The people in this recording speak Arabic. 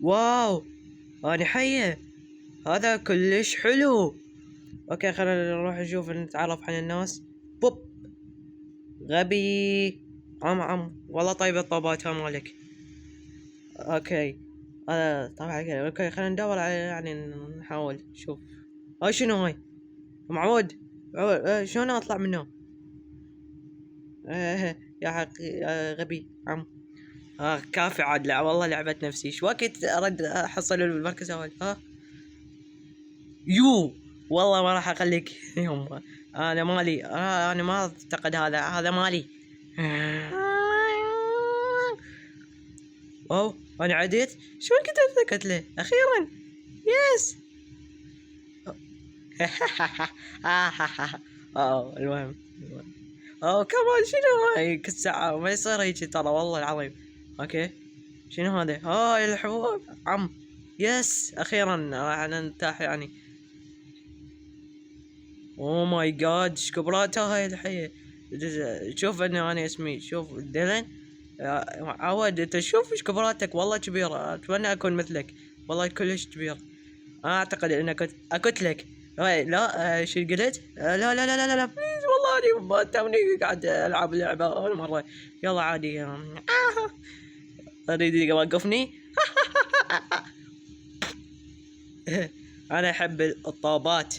واو أنا حية، هذا كلش حلو. اوكي خلينا نروح نشوف نتعرف على الناس. بوب غبي. عم والله طيب الطوبات مالك. اوكي هذا طبعا. اوكي خلينا ندور على يعني نحاول نشوف هاي شنو هاي. معود شلون اطلع منه؟ يا حقي غبي عم. كافي عاد. لا والله لعبت نفسي شو وقت ارد احصل بالمركز الاول. يو والله ما راح اخليك يوم. انا مالي. انا ما اعتقد هذا مالي. اوه انا عديت. شو كنت اتذكرت له اخيرا. يس. المهم اوه كمان شنو هاي كل ساعة ما يصير هيك ترى والله العظيم. اوكي شنو هذا؟ هاي الحبوب عم. يس اخيرا راح نرتاح يعني. اوه ماي جاد شكبراتها هاي الحية. شوف انا اسمي شوف ديلن. عود انت شوف ايش كبراتك والله كبيرة. اتمنى اكون مثلك والله كلش كبير. انا اعتقد اني كنت اكتلك. لا شو قلت؟ لا لا لا لا لا بليز والله اني توني قاعد العب لعبة اول مرة. يلا عادي. اريد يوقفني. انا احب الطابات.